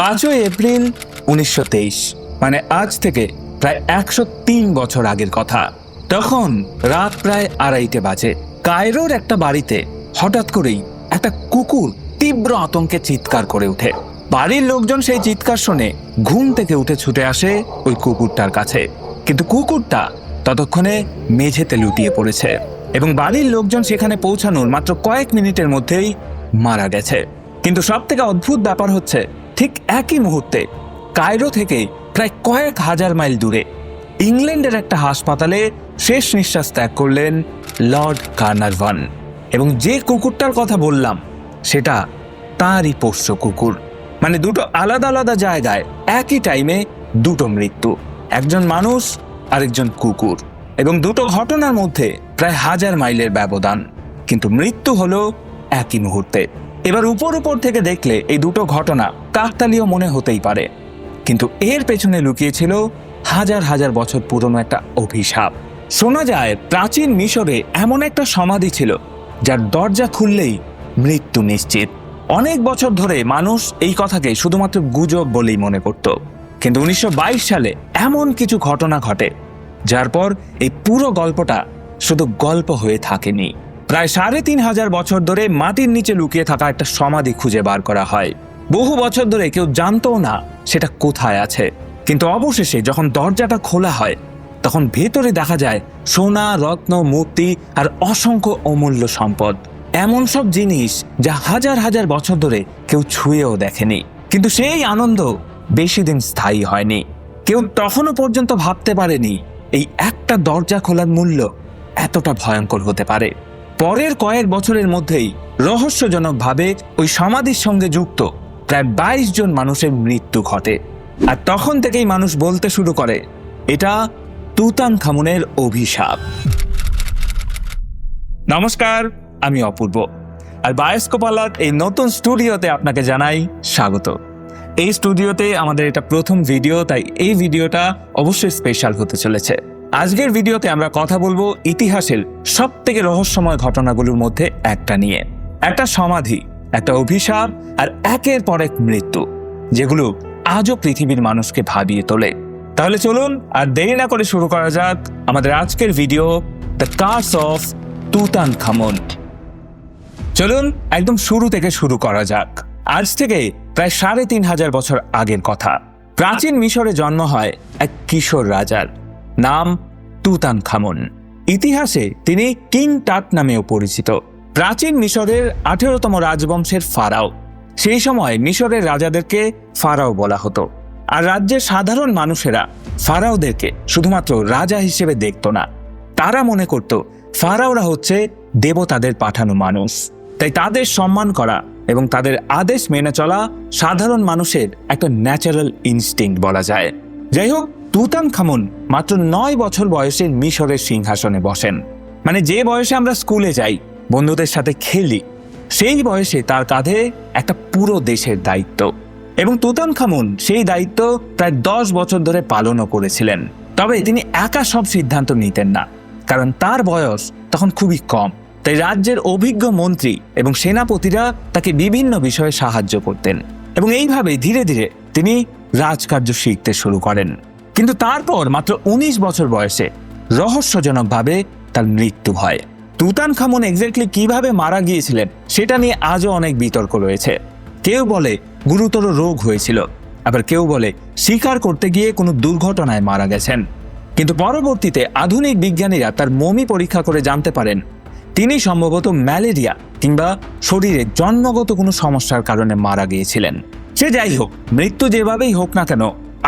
5ই April 1923, মানে আজ থেকে প্রায় 103 বছর আগের কথা। তখন রাত প্রায় 2:30 বাজে। কায়রোর একটা বাড়িতে হঠাৎ করেই একটা কুকুর তীব্র আতঙ্কে চিৎকার করে ওঠে। বাড়ির লোকজন সেই চিৎকার শুনে ঘুম থেকে উঠে ছুটে আসে ওই কুকুরটার কাছে, কিন্তু কুকুরটা ততক্ষণে মেঝেতে লুটিয়ে পড়েছে এবং বাড়ির লোকজন সেখানে পৌঁছানোর মাত্র কয়েক মিনিটের মধ্যেই মারা গেছে। কিন্তু সব থেকে অদ্ভুত ব্যাপার হচ্ছে, ঠিক একই মুহূর্তে কায়রো থেকে প্রায় কয়েক হাজার মাইল দূরে ইংল্যান্ডের একটা হাসপাতালে শেষ নিঃশ্বাস ত্যাগ করলেন লর্ড কার্নারভান। এবং যে কুকুরটার কথা বললাম সেটা তারই পোষ্য কুকুর। মানে দুটো আলাদা আলাদা জায়গায় একই টাইমে দুটো মৃত্যু, একজন মানুষ আরেকজন কুকুর, এবং দুটো ঘটনার মধ্যে প্রায় 1000 মাইলের ব্যবধান, কিন্তু মৃত্যু হলো একই মুহূর্তে। এবার উপর উপর থেকে দেখলে এই দুটো ঘটনা কাকতালীয় মনে হতেই পারে, কিন্তু এর পেছনে লুকিয়েছিল হাজার হাজার বছর পুরনো একটা অভিশাপ। শোনা যায় প্রাচীন মিশরে এমন একটা সমাধি ছিল যার দরজা খুললেই মৃত্যু নিশ্চিত। অনেক বছর ধরে মানুষ এই কথাকে শুধুমাত্র গুজব বলেই মনে করত, কিন্তু 1922 সালে এমন কিছু ঘটনা ঘটে যার পর এই পুরো গল্পটা শুধু গল্প হয়ে থাকেনি। প্রায় 3500 বছর ধরে মাটির নিচে লুকিয়ে থাকা একটা সমাধি খুঁজে বার করা হয়। বহু বছর ধরে কেউ জানতো না সেটা কোথায় আছে, কিন্তু অবশেষে যখন দরজাটা খোলা হয় তখন ভেতরে দেখা যায় সোনা, রত্ন, মূর্তি আর অসংখ্য অমূল্য সম্পদ, এমন সব জিনিস যা হাজার হাজার বছর ধরে কেউ ছুঁয়েও দেখেনি। কিন্তু সেই আনন্দ বেশি দিন স্থায়ী হয়নি। কেউ তখনও পর্যন্ত ভাবতে পারেনি এই একটা দরজা খোলার মূল্য এতটা ভয়ঙ্কর হতে পারে। পরের কয়েক বছরের মধ্যেই রহস্যজনকভাবে ওই সমাধির সঙ্গে যুক্ত প্রায় 22 জন মানুষের মৃত্যু ঘটে, আর তখন থেকেই মানুষ বলতে শুরু করে এটা তুতানখামুনের অভিশাপ। নমস্কার, আমি অপূর্ব, আর বায়োস্কোপ আলার্ট এই নতুন স্টুডিওতে আপনাকে জানাই স্বাগত। এই স্টুডিওতে আমাদের এটা প্রথম ভিডিও, তাই এই ভিডিওটা অবশ্যই স্পেশাল হতে চলেছে। আজকের ভিডিওতে আমরা কথা বলবো ইতিহাসের সব থেকে রহস্যময় ঘটনাগুলোর মধ্যে একটা নিয়ে, একটা সমাধি, একটা অভিশাপ আর একের পর এক মৃত্যু, যেগুলো আজও পৃথিবীর মানুষকে ভাবিয়ে তোলে। তাহলে চলুন আর দেরি না করে শুরু করা যাক আমাদের আজকের video, the curse of Tutankhamun. চলুন একদম শুরু থেকে শুরু করা যাক। আজ থেকে প্রায় 3500 বছর আগের কথা। প্রাচীন মিশরে জন্ম হয় এক কিশোর রাজার, নাম তুতানখামুন। ইতিহাসে তিনি কিং টাট নামেও পরিচিত। প্রাচীন মিশরের 18তম রাজবংশের ফারাও। সেই সময় মিশরের রাজাদেরকে ফারাও বলা হতো, আর রাজ্যের সাধারণ মানুষেরা ফারাওদেরকে শুধুমাত্র রাজা হিসেবে দেখত না। তারা মনে করত ফারাওরা হচ্ছে দেবতাদের পাঠানো মানুষ, তাই তাদের সম্মান করা এবং তাদের আদেশ মেনে চলা সাধারণ মানুষের একটা ন্যাচারাল ইনস্টিংক্ট বলা যায়। যাই হোক, তুতানখামুন মাত্র 9 বছর বয়সে মিশরের সিংহাসনে বসেন। মানে যে বয়সে আমরা স্কুলে যাই, বন্ধুদের সাথে খেলি, সেই বয়সে তার কাঁধে একটা পুরো দেশের দায়িত্ব। এবং তুতানখামুন সেই দায়িত্ব প্রায় 10 বছর ধরে পালনও করেছিলেন। তবে তিনি একা সব সিদ্ধান্ত নিতেন না, কারণ তার বয়স তখন খুবই কম। তাই রাজ্যের অভিজ্ঞ মন্ত্রী এবং সেনাপতিরা তাকে বিভিন্ন বিষয়ে সাহায্য করতেন, এবং এইভাবে ধীরে ধীরে তিনি রাজকার্য শিখতে শুরু করেন। কিন্তু তারপর মাত্র 19 বছর বয়সে রহস্যজনকভাবে তার মৃত্যু হয়। তুতানখামুন এক্স্যাক্টলি কিভাবে মারা গিয়েছিলেন সেটা নিয়ে আজও অনেক বিতর্ক রয়েছে। কেউ বলে গুরুতর রোগ হয়েছিল, আবার কেউ বলে শিকার করতে গিয়ে কোনো দুর্ঘটনায় মারা গেছেন। কিন্তু পরবর্তীতে আধুনিক বিজ্ঞানীরা তার মমি পরীক্ষা করে জানতে পারেন তিনি সম্ভবত ম্যালেরিয়া কিংবা শরীরে জন্মগত কোনো সমস্যার কারণে মারা গিয়েছিলেন। সে যাই হোক, মৃত্যু যেভাবেই হোক না কেন,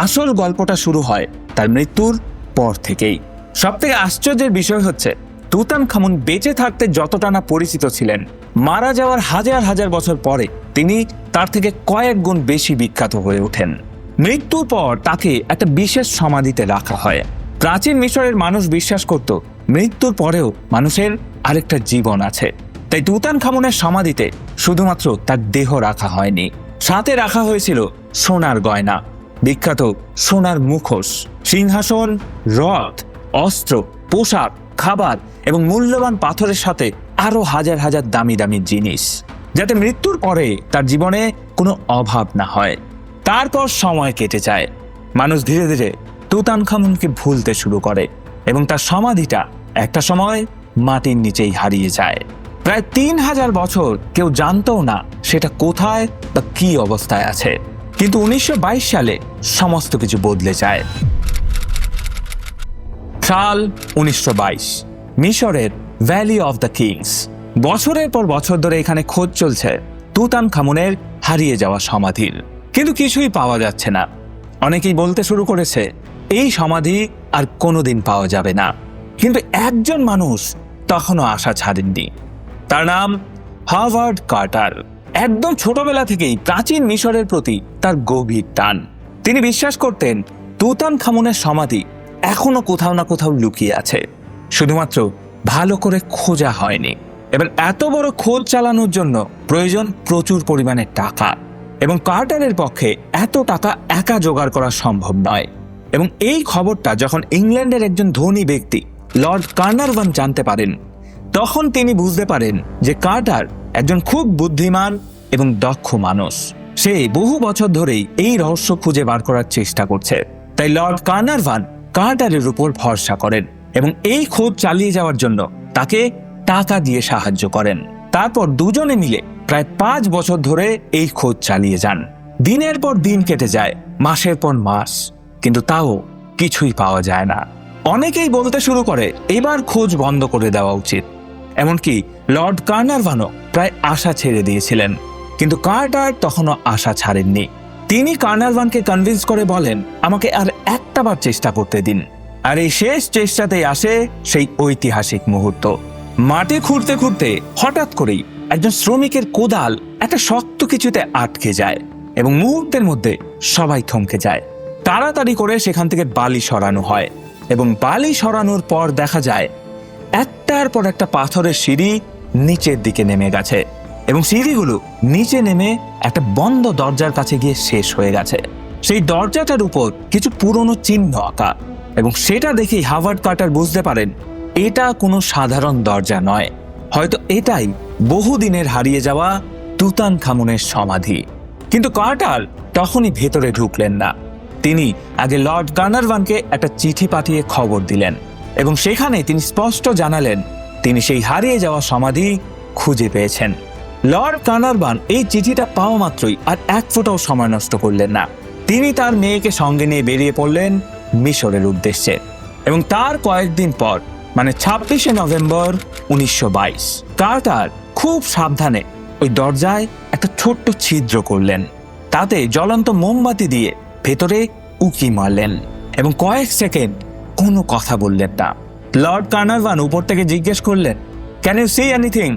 আসল গল্পটা শুরু হয় তার মৃত্যুর পর থেকেই। সবথেকে আশ্চর্যের বিষয় হচ্ছে, তুতানখামুন বেঁচে থাকতে যতটা না পরিচিত ছিলেন, মারা যাওয়ার হাজার হাজার বছর পরে তিনি তার থেকে কয়েক গুণ বেশি বিখ্যাত হয়ে ওঠেন। মৃত্যুর পর তাকে একটা বিশেষ সমাধিতে রাখা হয়। প্রাচীন মিশরের মানুষ বিশ্বাস করত মৃত্যুর পরেও মানুষের আরেকটা জীবন আছে, তাই তুতানখামুনের সমাধিতে শুধুমাত্র তার দেহ রাখা হয়নি, সাথে রাখা হয়েছিল সোনার গয়না, বিখ্যাত সোনার মুখোশ, সিংহাসন, রথ, অস্ত্র, পোশাক, খাবার এবং মূল্যবান পাথরের সাথে আরো হাজার হাজার দামি দামি জিনিস, যাতে মৃত্যুর পরে তার জীবনে কোনো অভাব না হয়। তারপর সময় কেটে যায়, মানুষ ধীরে ধীরে তুতানখামুনকে ভুলতে শুরু করে এবং তার সমাধিটা একটা সময় মাটির নিচেই হারিয়ে যায়। প্রায় 3000 বছর কেউ জানতও না সেটা কোথায় বা কি অবস্থায় আছে। কিন্তু 1922 সালে সমস্ত কিছু বদলে যায়। সাল 1922, মিশরের ভ্যালি অফ দ্য কিংস। বছরের পর বছর ধরে এখানে খোঁজ চলছে তুতানখামুনের হারিয়ে যাওয়া সমাধির, কিন্তু কিছুই পাওয়া যাচ্ছে না। অনেকেই বলতে শুরু করেছে এই সমাধি আর কোনোদিন পাওয়া যাবে না। কিন্তু একজন মানুষ তখনও আশা ছাড়েননি। তার নাম হাওয়ার্ড কার্টার। একদম ছোটবেলা থেকেই প্রাচীন মিশরের প্রতি তার গভীর টান। তিনি বিশ্বাস করতেন তুতানখামুনের সমাধি এখনো কোথাও না কোথাও লুকিয়ে আছে, শুধুমাত্র ভালো করে খোঁজা হয়নি। এবার এত বড় খোঁজ চালানোর জন্য প্রয়োজন প্রচুর পরিমাণে টাকা, এবং কার্টারের পক্ষে এত টাকা একা জোগাড় করা সম্ভব নয়। এবং এই খবরটা যখন ইংল্যান্ডের একজন ধনী ব্যক্তি লর্ড কার্নারভান জানতে পারেন, তখন তিনি বুঝতে পারেন যে কার্টার একজন খুব বুদ্ধিমান এবং দক্ষ মানুষ। সে বহু বছর ধরেই এই রহস্য খুঁজে বার করার চেষ্টা করছে। তাই লর্ড কার্নারভান কার্টারের উপর ভরসা করেন এবং এই খোঁজ চালিয়ে যাওয়ার জন্য তাকে টাকা দিয়ে সাহায্য করেন। তারপর দুজনে মিলে প্রায় 5 বছর ধরে এই খোঁজ চালিয়ে যান। দিনের পর দিন কেটে যায়, মাসের পর মাস, কিন্তু তাও কিছুই পাওয়া যায় না। অনেকেই বলতে শুরু করে এবার খোঁজ বন্ধ করে দেওয়া উচিত। এমনকি লর্ড কার্নারভানও প্রায় আশা ছেড়ে দিয়েছিলেন, কিন্তু কার্টার তখনও আশা ছাড়েননি। তিনি কার্নারভানকে কনভিন্স করে বলেন, আমাকে আর একটাবার চেষ্টা করতে দিন। আর এই শেষ চেষ্টাতেই আসে সেই ঐতিহাসিক মুহূর্ত। মাটি খুঁড়তে খুঁড়তে হঠাৎ করেই একজন শ্রমিকের কোদাল একটা শক্ত কিছুতে আটকে যায় এবং মুহূর্তের মধ্যে সবাই থমকে যায়। তাড়াতাড়ি করে সেখান থেকে বালি সরানো হয় এবং বালি সরানোর পর দেখা যায় একটার পর একটা পাথরের সিঁড়ি নিচের দিকে নেমে গেছে এবং সিঁড়িগুলো নিচে নেমে একটা বন্ধ দরজার কাছে গিয়ে শেষ হয়ে গেছে। সেই দরজাটার উপর কিছু পুরনো চিহ্ন আঁকা, এবং সেটা দেখেই হাওয়ার্ড কার্টার বুঝতে পারেন এটা কোনো সাধারণ দরজা নয়, হয়তো এটাই বহুদিনের হারিয়ে যাওয়া তুতানখামুনের সমাধি। কিন্তু কার্টার তখনই ভেতরে ঢুকলেন না। তিনি আগে লর্ড কার্নারভানকে একটা চিঠি পাঠিয়ে খবর দিলেন এবং সেখানে তিনি স্পষ্ট জানালেন তিনি সেই হারিয়ে যাওয়া সমাধি খুঁজে পেয়েছেন। লর্ড কার্নারভান এই চিঠিটা পাওয়া মাত্রই আর এক ফোঁটাও সময় নষ্ট করলেন না। তিনি তার মেয়েকে সঙ্গে নিয়ে বেরিয়ে পড়লেন মিশরের উদ্দেশ্যে, এবং তার কয়েকদিন পর মানে 26শে নভেম্বর 1922 কার্টার খুব সাবধানে ওই দরজায় একটা ছোট্ট ছিদ্র করলেন। তাতে জ্বলন্ত মোমবাতি দিয়ে ভেতরে উকি মারলেন এবং কয়েক সেকেন্ড কোনো কথা বললেন না। লর্ড কার্নারভান উপর থেকে জিজ্ঞেস করলেন, can you see anything?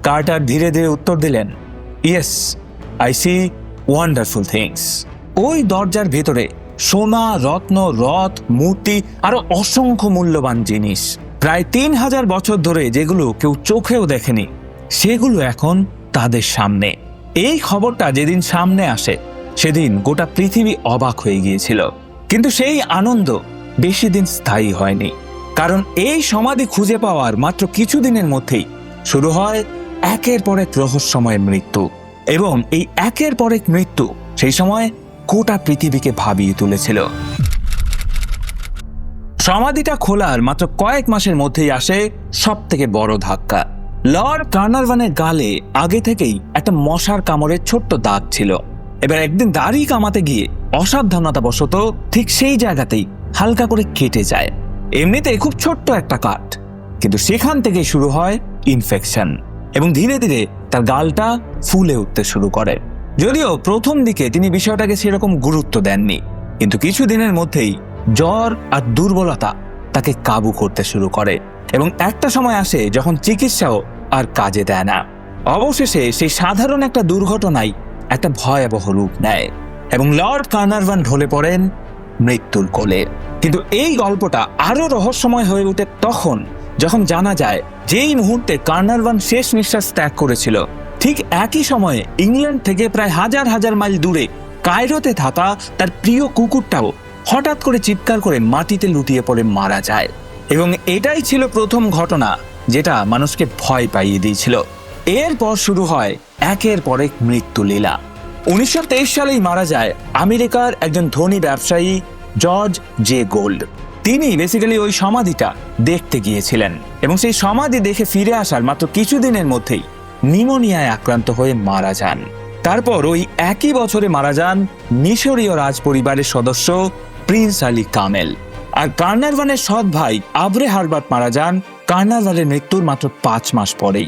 Carter ধীরে ধীরে উত্তর দিলেন, yes, I see wonderful things. ওই দরজার ভেতরে সোনা, রত্ন, রথ, মূর্তি আরো অসংখ্য মূল্যবান জিনিস, প্রায় 3000 বছর ধরে যেগুলো কেউ চোখেও দেখেনি, সেগুলো এখন তাদের সামনে। এই খবরটা যেদিন সামনে আসে সেদিন গোটা পৃথিবী অবাক হয়ে গিয়েছিল। কিন্তু সেই আনন্দ বেশি দিন স্থায়ী হয়নি, কারণ এই সমাধি খুঁজে পাওয়ার মাত্র কিছুদিনের মধ্যেই শুরু হয় একের পর এক রহস্যময় মৃত্যু। এবং এই একের পর এক মৃত্যু সেই সময় গোটা পৃথিবীকে ভাবিয়ে তুলেছিল। সমাধিটা খোলার মাত্র কয়েক মাসের মধ্যেই আসে সব থেকে বড় ধাক্কা। লর্ড কার্নারভানের গালে আগে থেকেই একটা মশার কামড়ের ছোট্ট দাগ ছিল। এবার একদিন দাড়ি কামাতে গিয়ে অসাবধানতাবশত ঠিক সেই জায়গাতেই হালকা করে কেটে যায়। এমনিতে খুব ছোট্ট একটা কাট, কিন্তু সেখান থেকে শুরু হয় ইনফেকশন এবং ধীরে ধীরে তার গালটা ফুলে উঠতে শুরু করে। যদিও প্রথম দিকে তিনি বিষয়টাকে সেরকম গুরুত্ব দেননি, কিন্তু কিছুদিনের মধ্যেই জ্বর আর দুর্বলতা তাকে কাবু করতে শুরু করে এবং একটা সময় আসে যখন চিকিৎসাও আর কাজে দেয় না। অবশেষে সেই সাধারণ একটা দুর্ঘটনায় একটা ভয়াবহ রূপ নেয় এবং লর্ড কার্নারভান ঢলে পড়েন মৃত্যুর কোলে। কিন্তু এই গল্পটা আরো রহস্যময় হয়ে ওঠে তখন যখন জানা যায় যেই মুহূর্তে কার্নারভান শেষ নিঃশ্বাস ত্যাগ করেছিল, ঠিক একই সময়ে ইংল্যান্ড থেকে প্রায় হাজার হাজার মাইল দূরে কায়রোতে থাকা তার প্রিয় কুকুরটাও হঠাৎ করে চিৎকার করে মাটিতে লুটিয়ে পড়ে মারা যায়। এবং এটাই ছিল প্রথম ঘটনা যেটা মানুষকে ভয় পাইয়ে দিয়েছিল। এরপর শুরু হয় একের পর এক মৃত্যু লীলা। 1923 সালেই মারা যায় আমেরিকার একজন ধনী ব্যবসায়ী জর্জ জে গোল্ড। তিনি বেসিক্যালি ওই সমাধিটা দেখতে গিয়েছিলেন এবং সেই সমাধি দেখে ফিরে আসার মাত্র কিছুদিনের মধ্যেই নিউমোনিয়ায় আক্রান্ত হয়ে মারা যান। তারপর ওই একই বছরে মারা যান মিশরীয় রাজ পরিবারের সদস্য প্রিন্স আলী কামেল। আর কার্নারভানের সৎ ভাই আবরে হারবার্ট মারা যান কার্নারভানের মৃত্যুর মাত্র 5 মাস পরেই।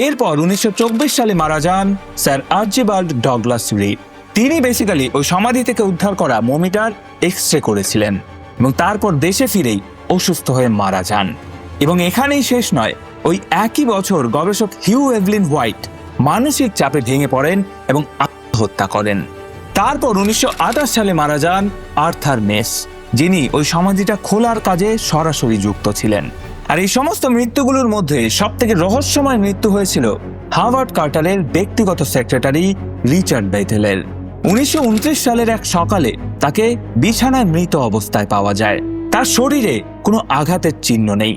এরপর 1924 সালে মারা যান স্যার আর্চিবাল্ড ডগলাস রিড। তিনি বেসিক্যালি ওই সমাধি থেকে উদ্ধার করা মমিটার এক্স-রে করেছিলেন এবং তারপর দেশে ফিরেই অসুস্থ হয়ে মারা যান। এবং এখানেই শেষ নয়, ওই একই বছর গবেষক হিউ এভলিন হোয়াইট মানসিক চাপে ভেঙে পড়েন এবং আত্মহত্যা করেন। তারপর 1928 সালে মারা যান আর্থার মেস, যিনি ওই সমাধিটা খোলার কাজে সরাসরি যুক্ত ছিলেন। আর এই সমস্ত মৃত্যুগুলোর মধ্যে সবথেকে রহস্যময় মৃত্যু হয়েছিল হাওয়ার্ড কার্টারের ব্যক্তিগত সেক্রেটারি রিচার্ড বেথেলের। 1929 সালের এক সকালে তাকে বিছানায় মৃত অবস্থায় পাওয়া যায়। তার শরীরে কোনো আঘাতের চিহ্ন নেই,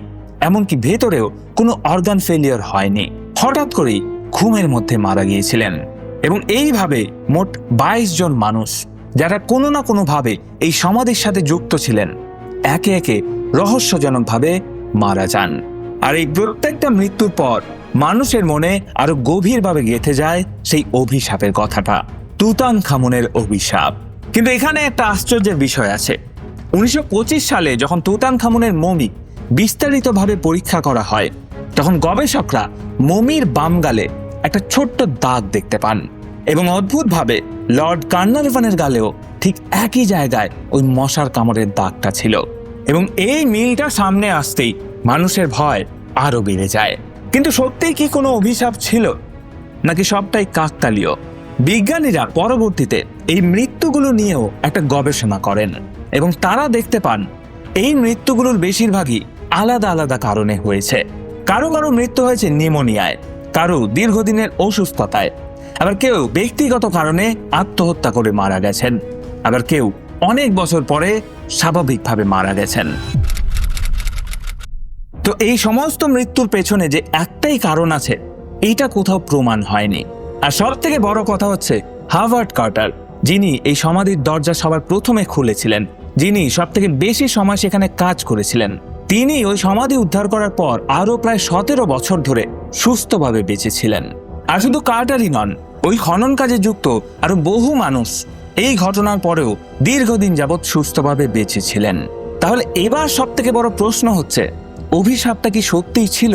এমনকি ভেতরেও কোনো অর্গান ফেলিয়ার হয়নি। হঠাৎ করেই ঘুমের মধ্যে মারা গিয়েছিলেন। এবং এইভাবে মোট 22 জন মানুষ, যারা কোনো না কোনোভাবে এই সমাধির সাথে যুক্ত ছিলেন, একে একে রহস্যজনকভাবে মারা যান। আর এই প্রত্যেকটা মৃত্যুর পর মানুষের মনে আরো গভীরভাবে গেঁথে যায় সেই অভিশাপের কথাটা, তুতানখামুনের অভিশাপ। কিন্তু এখানে একটা আশ্চর্যের বিষয় আছে। 1925 সালে যখন তুতানখামুনের মমি বিস্তারিতভাবে পরীক্ষা করা হয়, তখন গবেষকরা মমির বাম গালে একটা ছোট্ট দাগ দেখতে পান এবং অদ্ভুতভাবে লর্ড কার্নারভানের গালেও ঠিক একই জায়গায় ওই মশার কামড়ের দাগটা ছিল। এবং এই মিলটা সামনে আসতেই মানুষের ভয় আরো বেড়ে যায়। কিন্তু সত্যিই কি কোনো অভিশাপ ছিল, নাকি সবটাই কাকতালীয়? বিজ্ঞানীরা পরবর্তীতে এই মৃত্যুগুলো নিয়েও একটা গবেষণা করেন এবং তারা দেখতে পান এই মৃত্যুগুলোর বেশিরভাগই আলাদা আলাদা কারণে হয়েছে। কারো কারো মৃত্যু হয়েছে নিউমোনিয়ায়, কারো দীর্ঘদিনের অসুস্থতায়, আবার কেউ ব্যক্তিগত কারণে আত্মহত্যা করে মারা গেছেন, আবার কেউ অনেক বছর পরে স্বাভাবিকভাবে মারা গেছেন। তো এই সমস্ত মৃত্যুর পেছনে যে একটাই কারণ আছে, এইটা কোথাও প্রমাণ হয়নি। আর সব থেকে বড় কথা হচ্ছে হাওয়ার্ড কার্টার, যিনি এই সমাধির দরজা সবার প্রথমে খুলেছিলেন, যিনি সব থেকে বেশি সময় সেখানে কাজ করেছিলেন, তিনি ওই সমাধি উদ্ধার করার পর আরো প্রায় 17 বছর ধরে সুস্থভাবে বেঁচেছিলেন। আর শুধু কার্টারই নন, ওই খনন কাজে যুক্ত আরো বহু মানুষ এই ঘটনার পরেও দীর্ঘদিন যাবৎ সুস্থভাবে বেঁচে ছিলেন। তাহলে এবার সব থেকে বড় প্রশ্ন হচ্ছে, অভিশাপটা কি সত্যিই ছিল?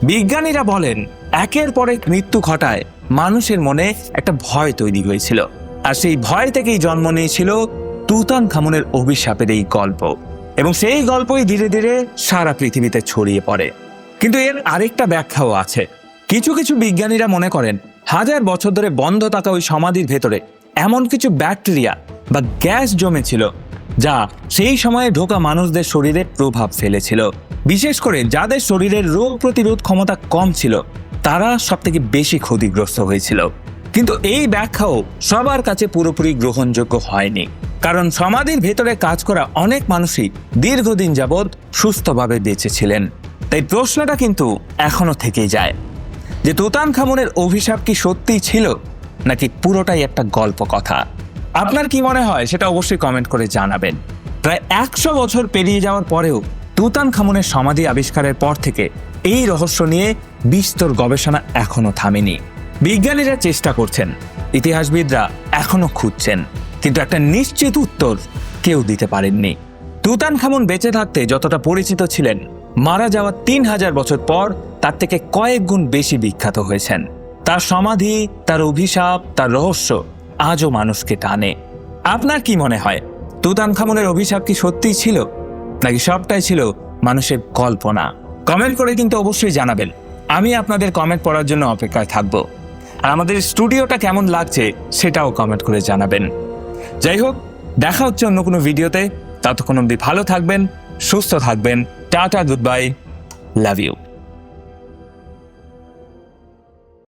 বিজ্ঞানীরা বলেন একের পর এক মৃত্যু ঘটায় মানুষের মনে একটা ভয় তৈরি হয়েছিল, আর সেই ভয় থেকেই জন্ম নিয়েছিল তুতানখামুনের অভিশাপের এই গল্প। এবং সেই গল্পই ধীরে ধীরে সারা পৃথিবীতে ছড়িয়ে পড়ে। কিন্তু এর আরেকটা ব্যাখ্যাও আছে। কিছু কিছু বিজ্ঞানীরা মনে করেন 1000 বছর ধরে বন্ধ থাকা ওই সমাধির ভেতরে এমন কিছু ব্যাকটেরিয়া বা গ্যাস জমেছিল, যা সেই সময়ে ঢোকা মানুষদের শরীরে প্রভাব ফেলেছিল। বিশেষ করে যাদের শরীরের রোগ প্রতিরোধ ক্ষমতা কম ছিল, তারা সব থেকে বেশি ক্ষতিগ্রস্ত হয়েছিল। কিন্তু এই ব্যাখ্যাও সবার কাছে পুরোপুরি গ্রহণযোগ্য হয়নি, কারণ সমাধির ভেতরে কাজ করা অনেক মানুষই দীর্ঘদিন যাবৎ সুস্থভাবে বেঁচে ছিলেন। তাই প্রশ্নটা কিন্তু এখনো থেকেই যায় যে তুতানখামুনের অভিশাপ কি সত্যিই ছিল, নাকি পুরোটাই একটা গল্প কথা? আপনার কি মনে হয় সেটা অবশ্যই কমেন্ট করে জানাবেন। প্রায় 100 বছর পেরিয়ে যাওয়ার পরেও তুতানখামুনের সমাধি আবিষ্কারের পর থেকে এই রহস্য নিয়ে বিস্তর গবেষণা এখনো থামেনি। বিজ্ঞানীরা চেষ্টা করছেন, ইতিহাসবিদরা এখনো খুঁজছেন, কিন্তু একটা নিশ্চিত উত্তর কেউ দিতে পারেননি। তুতানখামুন বেঁচে থাকতে যতটা পরিচিত ছিলেন, মারা যাওয়ার 3000 বছর পর তার থেকে কয়েক গুণ বেশি বিখ্যাত হয়েছেন। তার সমাধি, তার অভিশাপ, তার রহস্য আজও মানুষকে টানে। আপনার কি মনে হয়, তুতানখামুনের অভিশাপ কি সত্যিই ছিল, নাকি সবটাই ছিল মানুষের কল্পনা? কমেন্ট করে কিন্তু অবশ্যই জানাবেন। আমি আপনাদের কমেন্ট পড়ার জন্য অপেক্ষায় থাকবো। আর আমাদের স্টুডিওটা কেমন লাগছে সেটাও কমেন্ট করে জানাবেন। যাই হোক, দেখা হচ্ছে অন্য কোনো ভিডিওতে। ততক্ষণ অবধি ভালো থাকবেন, সুস্থ থাকবেন। Tata, good bye, love you.